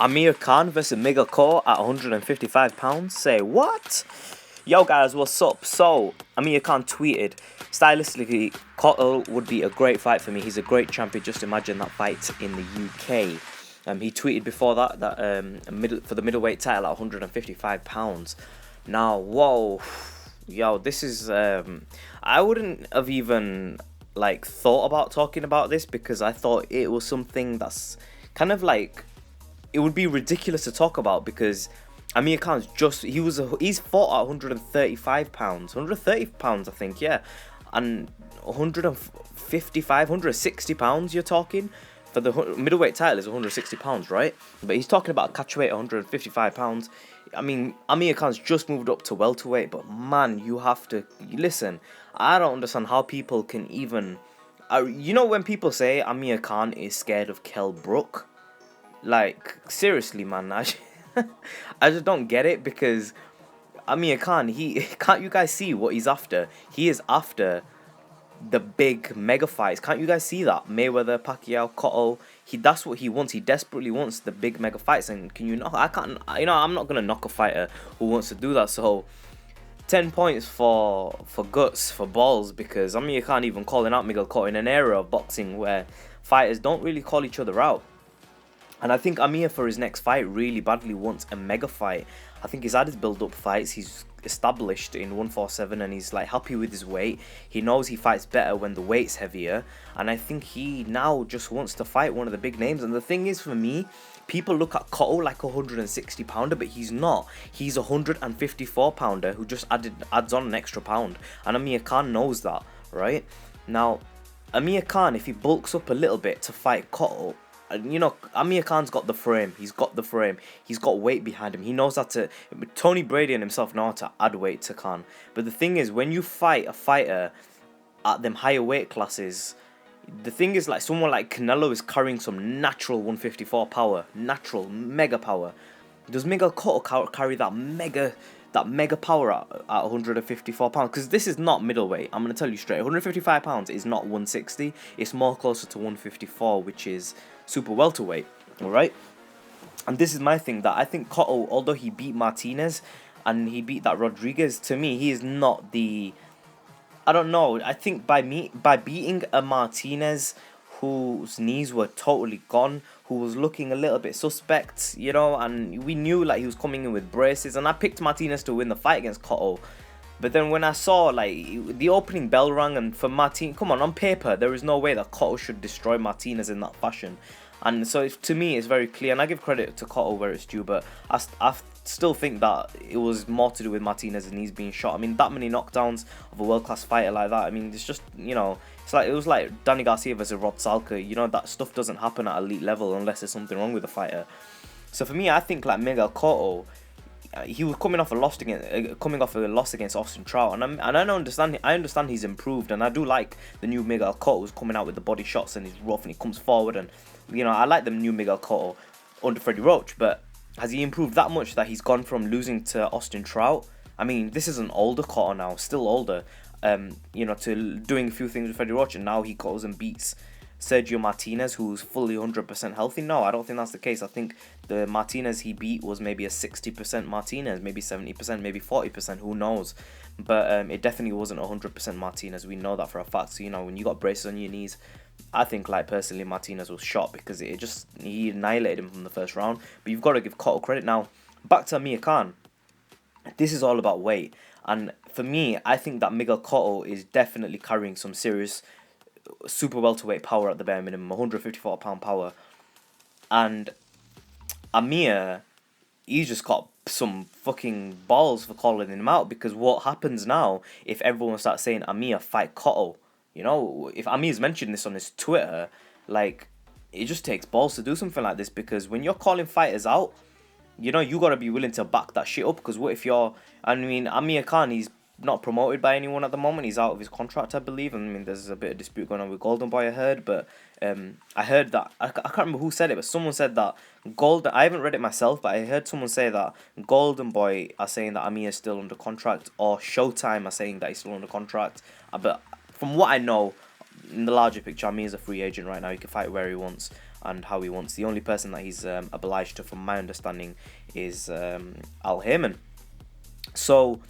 Amir Khan versus Miguel Cotto at 155 pounds. Say what? Yo guys, what's up? So Amir Khan tweeted, stylistically, Cotto would be a great fight for me. He's a great champion. Just imagine that fight in the UK. He tweeted before that for the middleweight title at 155 pounds. Now, whoa, yo, this is I wouldn't have even like thought about talking about this because I thought it was something that's kind of like it would be ridiculous to talk about because Amir Khan's he's fought at 135 pounds, 130 pounds I think, yeah, and 155, 160 pounds you're talking. For the middleweight title is 160 pounds, right? But he's talking about a catchweight at 155 pounds. I mean, Amir Khan's just moved up to welterweight, but man, you have to listen. I don't understand how people can even. You know when people say Amir Khan is scared of Kell Brook? Like seriously, man, I just don't get it because Amir Khan, he can't you guys see what he's after? He is after the big mega fights. Can't you guys see that? Mayweather, Pacquiao, Cotto. That's what he wants. He desperately wants the big mega fights. And can you not? I can't. I'm not gonna knock a fighter who wants to do that. So, 10 points for guts, for balls, because Amir Khan even calling out Miguel Cotto in an era of boxing where fighters don't really call each other out. And I think Amir for his next fight really badly wants a mega fight. I think he's had his build-up fights. He's established in 147 and he's like happy with his weight. He knows he fights better when the weight's heavier. And I think he now just wants to fight one of the big names. And the thing is for me, people look at Cotto like a 160 pounder, but he's not. He's a 154 pounder who just adds on an extra pound. And Amir Khan knows that, right? Now, Amir Khan, if he bulks up a little bit to fight Cotto, you know, Amir Khan's got the frame. He's got the frame. He's got weight behind him. He knows how to. Tony Brady and himself know how to add weight to Khan. But the thing is, when you fight a fighter at them higher weight classes, the thing is, like someone like Canelo is carrying some natural 154 power, natural mega power. Does Miguel Cotto carry that mega power at 154 pounds? Because this is not middleweight. I'm gonna tell you straight. 155 pounds is not 160. It's more closer to 154, which is super welterweight. All right. And this is my thing, that I think Cotto, although he beat Martinez and he beat that Rodriguez, to me he is not the. I don't know. I think by beating a Martinez whose knees were totally gone, who was looking a little bit suspect, you know, and we knew like he was coming in with braces, and I picked Martinez to win the fight against Cotto. But then when I saw like the opening bell rang, and for Martinez, come on paper, there is no way that Cotto should destroy Martinez in that fashion. And so to me, it's very clear, and I give credit to Cotto where it's due, but I still think that it was more to do with Martinez and he's being shot. I mean, that many knockdowns of a world-class fighter like that, I mean, it's just, you know, it was like Danny Garcia versus Rod Salka. You know, that stuff doesn't happen at elite level unless there's something wrong with the fighter. So for me, I think like Miguel Cotto, he was coming off a loss against Austin Trout, and I understand he's improved, and I do like the new Miguel Cotto who's coming out with the body shots and he's rough and he comes forward, and you know, I like the new Miguel Cotto under Freddie Roach. But has he improved that much that he's gone from losing to Austin Trout? I mean, this is an older Cotto now, still older, you know, to doing a few things with Freddie Roach, and now he goes and beats Sergio Martinez, who's fully 100% healthy. No, I don't think that's the case. I think the Martinez he beat was maybe a 60% Martinez, maybe 70%, maybe 40%, who knows. But it definitely wasn't 100% Martinez. We know that for a fact. So, you know, when you got braces on your knees, I think, like, personally, Martinez was shot because he annihilated him from the first round. But you've got to give Cotto credit. Now, back to Amir Khan. This is all about weight. And for me, I think that Miguel Cotto is definitely carrying some serious super welterweight power at the bare minimum, 154 pound power. And Amir, he's just got some fucking balls for calling him out, because what happens now if everyone starts saying Amir fight Cotto? You know, if Amir's mentioned this on his Twitter, like, it just takes balls to do something like this, because when you're calling fighters out, you know, you got to be willing to back that shit up. Because what if Amir Khan, he's not promoted by anyone at the moment. He's out of his contract, I believe. I mean, there's a bit of dispute going on with Golden Boy, I heard. But I heard that, I can't remember who said it, but someone said that I haven't read it myself, but I heard someone say that Golden Boy are saying that Amir is still under contract, or Showtime are saying that he's still under contract. But from what I know, in the larger picture, Amir's a free agent right now. He can fight where he wants. and how he wants. The only person that he's obliged to, from my understanding, is Al Haymon. So,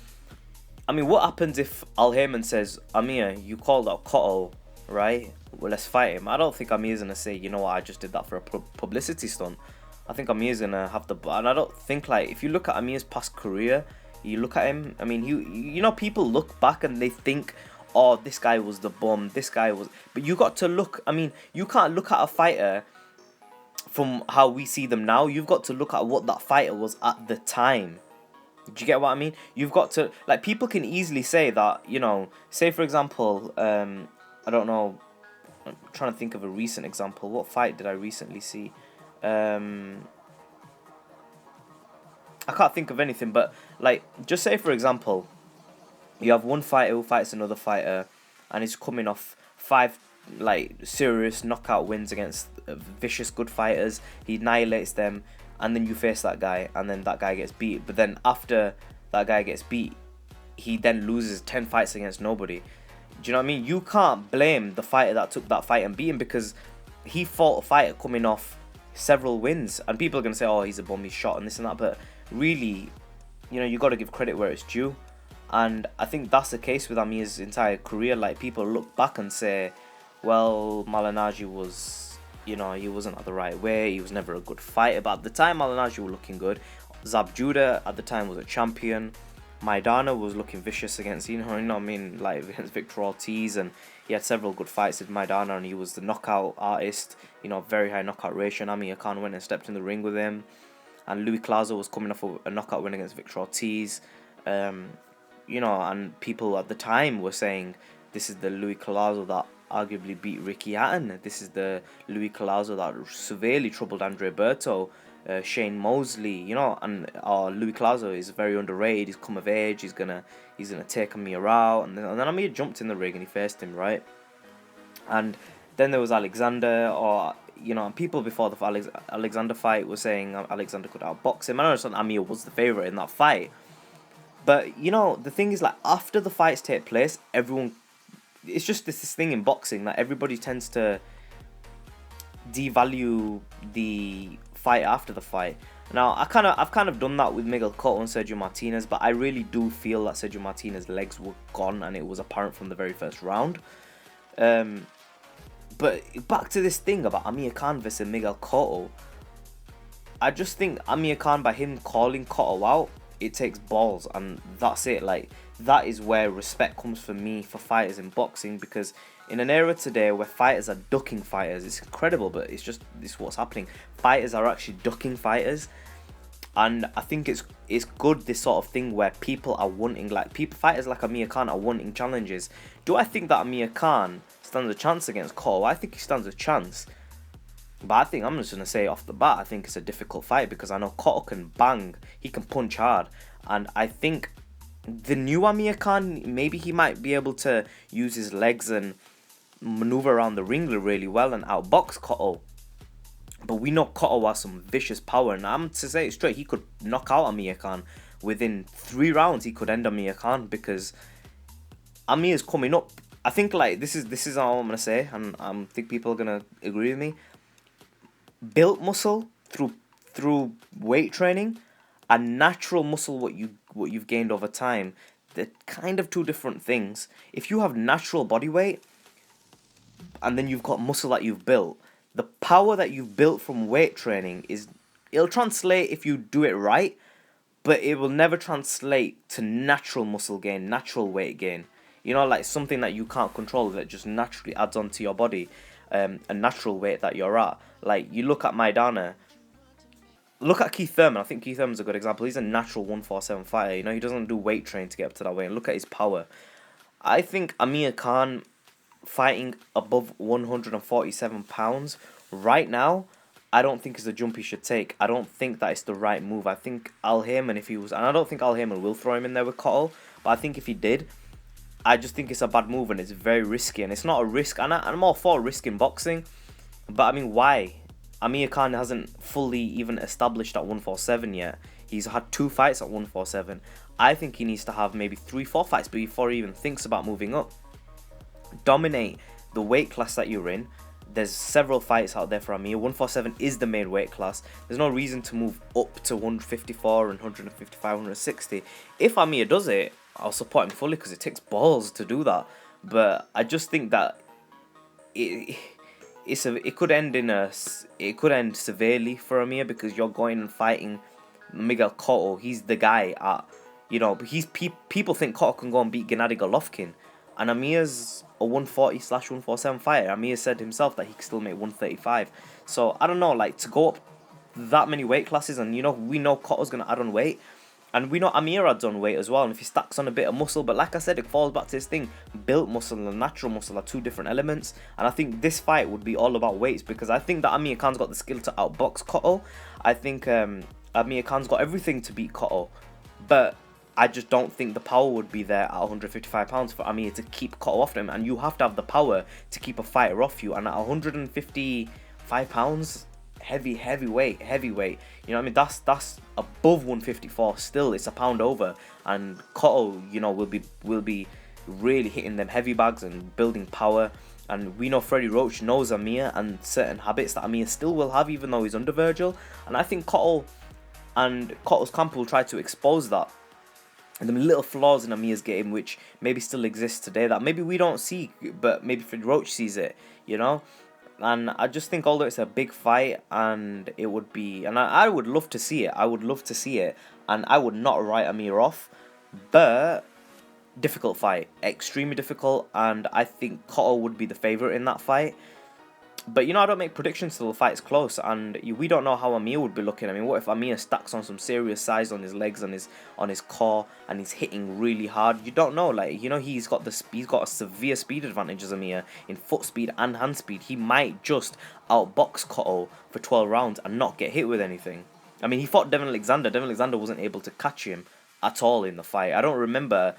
I mean, what happens if Al Haymon says, Amir, you called out Cotto, right? Well, let's fight him. I don't think Amir's going to say, you know what, I just did that for a publicity stunt. I think Amir's going to have the... And I don't think, like, if you look at Amir's past career, you look at him, I mean, you know, people look back and they think, oh, this guy was the bum, this guy was... But you got to look, I mean, you can't look at a fighter from how we see them now. You've got to look at what that fighter was at the time. Do you get what I mean? You've got to... Like, people can easily say that, you know, say, for example, I don't know, I'm trying to think of a recent example. What fight did I recently see? I can't think of anything, but, like, just say, for example, you have one fighter who fights another fighter, and he's coming off 5, like, serious knockout wins against vicious good fighters. He annihilates them, and then you face that guy, and then that guy gets beat. But then after that guy gets beat, he then loses 10 fights against nobody. Do you know what I mean? You can't blame the fighter that took that fight and beat him, because he fought a fighter coming off several wins. And people are going to say, oh, he's a bum, he's shot and this and that. But really, you know, you got to give credit where it's due. And I think that's the case with Amir's entire career. Like, people look back and say, well, Malignaggi was, you know, he wasn't at the right way. He was never a good fighter. But at the time, Malignaggi was looking good. Zab Judah at the time was a champion. Maidana was looking vicious against, you know what I mean, like against Victor Ortiz, and he had several good fights with Maidana, and he was the knockout artist, you know, very high knockout ratio. And Amir Khan went and stepped in the ring with him, and Louis Clazo was coming off a knockout win against Victor Ortiz, you know, and people at the time were saying, this is the Louis Clazo that arguably beat Ricky Hatton, this is the Louis Clazo that severely troubled Andre Berto, Shane Mosley, you know, and Louis Clazo is very underrated. He's come of age. He's gonna take Amir out, and then Amir jumped in the ring and he faced him, right. And then there was Alexander, or you know, people before the Alexander fight were saying Alexander could outbox him. I understand Amir was the favorite in that fight, but you know, the thing is, like, after the fights take place, everyone, it's just this thing in boxing that everybody tends to devalue the fight after the fight. Now, I've kind of done that with Miguel Cotto and Sergio Martinez, but I really do feel that Sergio Martinez's legs were gone, and it was apparent from the very first round. But back to this thing about Amir Khan versus Miguel Cotto, I just think Amir Khan, by him calling Cotto out, it takes balls, and that's it. Like, that is where respect comes for me for fighters in boxing, because in an era today where fighters are ducking fighters, it's incredible, but it's what's happening. Fighters are actually ducking fighters, and I think it's good, this sort of thing where people are wanting, like, fighters like Amir Khan are wanting challenges. Do I think that Amir Khan stands a chance against Cotto? I think he stands a chance, but I think, I'm just going to say off the bat, I think it's a difficult fight, because I know Cotto can bang, he can punch hard, and I think the new Amir Khan, maybe he might be able to use his legs and maneuver around the ring really well and outbox Cotto. But we know Cotto has some vicious power, and I'm to say it straight, he could knock out Amir Khan within 3 rounds. He could end Amir Khan, because Amir's coming up. I think, like, this is all I'm gonna say, and I think people are gonna agree with me. Built muscle through weight training, and natural muscle, what you've gained over time, they're kind of 2 different things. If you have natural body weight, and then you've got muscle that you've built, the power that you've built from weight training it'll translate if you do it right, but it will never translate to natural muscle gain, natural weight gain. You know, like something that you can't control that just naturally adds onto your body, a natural weight that you're at. Like, you look at Maidana, look at Keith Thurman. I think Keith Thurman's a good example. He's a natural 147 fighter. You know, he doesn't do weight training to get up to that weight. And look at his power. I think Amir Khan fighting above 147 pounds right now, I don't think is the jump he should take. I don't think that it's the right move. I think Al Haymon, if he was, and I don't think Al Haymon will throw him in there with Cotto, but I think if he did, I just think it's a bad move, and it's very risky, and it's not a risk, and I'm all for risk in boxing, but I mean, why? Amir Khan hasn't fully even established at 147 yet. He's had 2 fights at 147. I think he needs to have maybe 3-4 fights before he even thinks about moving up. Dominate the weight class that you're in, There's several fights out there for Amir. 147 is the main weight class. There's no reason to move up to 154 and 155, 160. If Amir does it, I'll support him fully because it takes balls to do that. But I just think that it could end severely for Amir, because you're going and fighting Miguel Cotto. He's the guy at, people think Cotto can go and beat Gennady Golovkin, and Amir's a 140/147 fighter. Amir said himself that he can still make 135. So I don't know, like, to go up that many weight classes, and we know Cotto's gonna add on weight, and we know Amir adds on weight as well, and if he stacks on a bit of muscle. But like I said, it falls back to this thing: built muscle and natural muscle are two different elements. And I think this fight would be all about weights, because I think that Amir Khan's got the skill to outbox Cotto. I think Amir Khan's got everything to beat Cotto, but I just don't think the power would be there at 155 pounds for Amir to keep Cotto off him. And you have to have the power to keep a fighter off you. And at 155 pounds, heavyweight. You know what I mean? That's above 154 still. It's a pound over. And Cotto, will be really hitting them heavy bags and building power. And we know Freddie Roach knows Amir and certain habits that Amir still will have, even though he's under Virgil. And I think Cotto and Cotto's camp will try to expose that, and the little flaws in Amir's game which maybe still exist today that maybe we don't see, but maybe Freddie Roach sees it, And I just think, although it's a big fight, and it would be, and I would love to see it. And I would not write Amir off, but difficult fight, extremely difficult, and I think Cotto would be the favourite in that fight. But I don't make predictions till the fight's close, and we don't know how Amir would be looking. I mean, what if Amir stacks on some serious size on his legs, on his core, and he's hitting really hard? You don't know. Like, he's got a severe speed advantage as Amir in foot speed and hand speed. He might just outbox Cotto for 12 rounds and not get hit with anything. I mean, he fought Devin Alexander. Devin Alexander wasn't able to catch him at all in the fight. I don't remember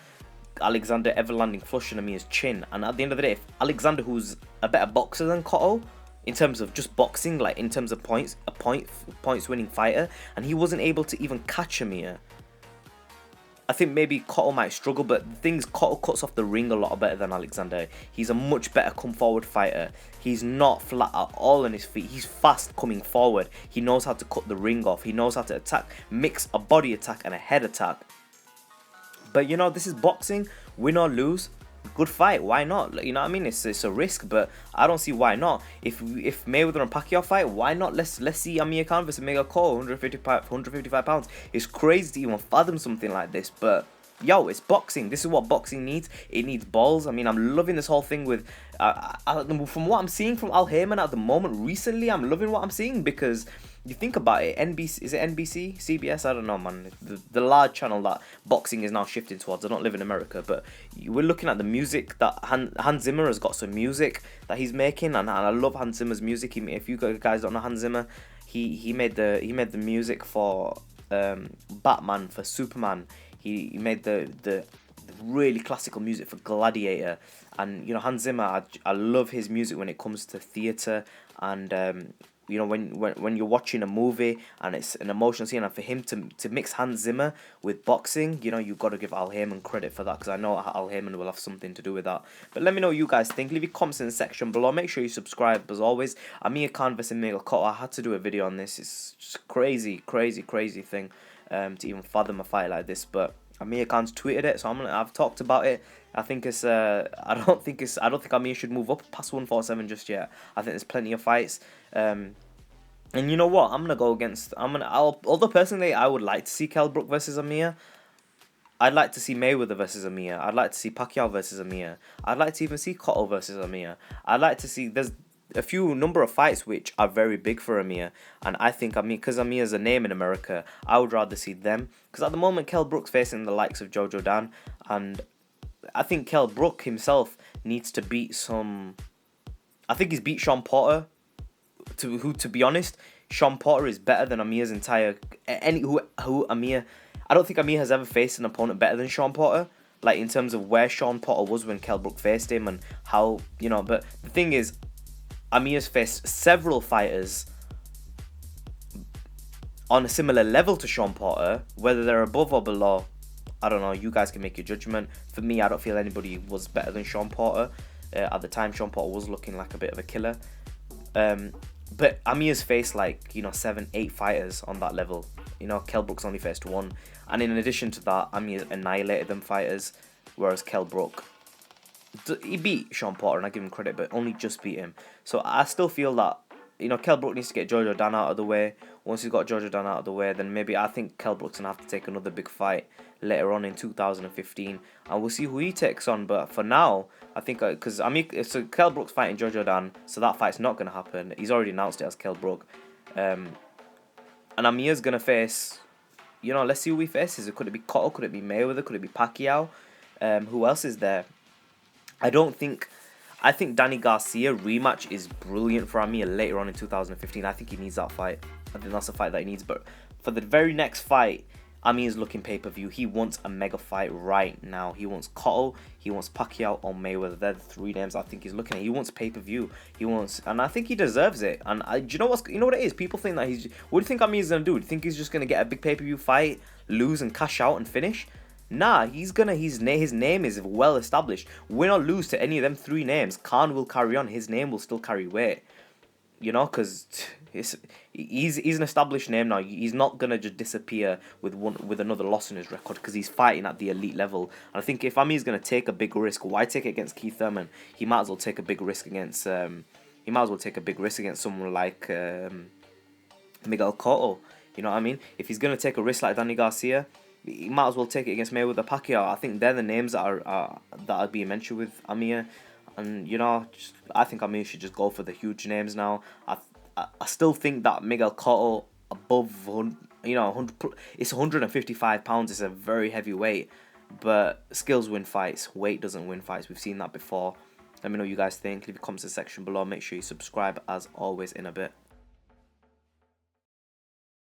Alexander ever landing flush on Amir's chin. And at the end of the day, if Alexander, who's a better boxer than Cotto, in terms of just boxing, like in terms of points, a points winning fighter, and he wasn't able to even catch Amir, I think maybe Cotto might struggle. But the thing is, Cotto cuts off the ring a lot better than Alexander. He's a much better come forward fighter. He's not flat at all on his feet. He's fast coming forward. He knows how to cut the ring off. He knows how to attack, mix a body attack and a head attack. But this is boxing, win or lose. Good fight, why not? You know what I mean? It's a risk, but I don't see why not. If Mayweather and Pacquiao fight, why not? Let's see Amir Khan versus Miguel Cotto, 155 pounds. It's crazy to even fathom something like this, but yo, it's boxing. This is what boxing needs. It needs balls. I mean, I'm loving this whole thing with from what I'm seeing from Al Heyman at the moment recently. I'm loving what I'm seeing, because you think about it, NBC, is it NBC? CBS? I don't know, man. The large channel that boxing is now shifting towards. I don't live in America, but we're looking at the music that Hans Zimmer has got some music that he's making, and I love Hans Zimmer's music. If you guys don't know Hans Zimmer, he made the music for Batman, for Superman. He made the really classical music for Gladiator, and Hans Zimmer, I love his music when it comes to theatre, and when you're watching a movie and it's an emotional scene, and for him to mix Hans Zimmer with boxing, you've got to give Al Heyman credit for that, because I know Al Heyman will have something to do with that. But let me know what you guys think. Leave your comments in the section below. Make sure you subscribe as always. Amir Khan versus Miguel Cotto. I had to do a video on this. It's just crazy thing to even fathom a fight like this. But Amir Khan's tweeted it, so I've talked about it. I think it's I don't think Amir should move up past 147 just yet. I think there's plenty of fights. And you know what? I'm gonna go against. Although personally, I would like to see Kell Brook versus Amir. I'd like to see Mayweather versus Amir. I'd like to see Pacquiao versus Amir. I'd like to even see Cotto versus Amir. I'd like to see. There's a number of fights which are very big for Amir, and I think because Amir's a name in America, I would rather see them. Because at the moment, Kell Brook's facing the likes of Jojo Dan, and I think Kell Brook himself needs to beat some. I think he's beat Sean Porter. To be honest, Sean Porter is better than Amir's entire Amir. I don't think Amir has ever faced an opponent better than Sean Porter. Like, in terms of where Sean Porter was when Kell Brook faced him and how But the thing is, Amir's faced several fighters on a similar level to Sean Porter. Whether they're above or below, I don't know. You guys can make your judgment. For me, I don't feel anybody was better than Sean Porter. At the time, Sean Porter was looking like a bit of a killer. But Amir's faced like, you know, 7-8 fighters on that level. You know, Kell Brook's only faced one, and in addition to that, Amir annihilated them fighters, whereas Kell Brook, he beat Sean Porter, and I give him credit, but only just beat him. So I still feel that, you know, Kell Brook needs to get Jojo Dan out of the way. Once he's got Jojo Dan out of the way, then maybe I think Kell Brook's gonna have to take another big fight later on in 2015, and we'll see who he takes on. But for now, I think because so Kell Brook's fighting Jojo Dan, so that fight's not gonna happen. He's already announced it as Kell Brook, and Amir's gonna face. You know, let's see who he faces. Could it be Cotto? Could it be Mayweather? Could it be Pacquiao? Who else is there? I think Danny Garcia rematch is brilliant for Amir later on in 2015. I think he needs that fight. I think that's a fight that he needs. But for the very next fight, Amir's looking pay-per-view. He wants a mega fight right now. He wants Cotto, he wants Pacquiao, or Mayweather. They're the three names I think he's looking at. He wants pay-per-view. He wants, and I think he deserves it. And do you know what it is? People think that what do you think Amir's gonna do? Do you think he's just gonna get a big pay-per-view fight, lose and cash out and finish? Nah, his name is well established. Win or lose to any of them three names, Khan will carry on. His name will still carry weight. You know, because he's an established name now. He's not gonna just disappear with another loss in his record, because he's fighting at the elite level. And I think if Amir's gonna take a big risk, why take it against Keith Thurman? He might as well take a big risk against someone like Miguel Cotto. You know what I mean? If he's gonna take a risk like Danny Garcia, he might as well take it against Mayweather, Pacquiao. I think they're the names that are being mentioned with Amir. And, you know, I think Amir should just go for the huge names now. I still think that Miguel Cotto above, you know, 100, it's 155 pounds. It's a very heavy weight. But skills win fights. Weight doesn't win fights. We've seen that before. Let me know what you guys think. Leave a comment in the section below. Make sure you subscribe as always in a bit.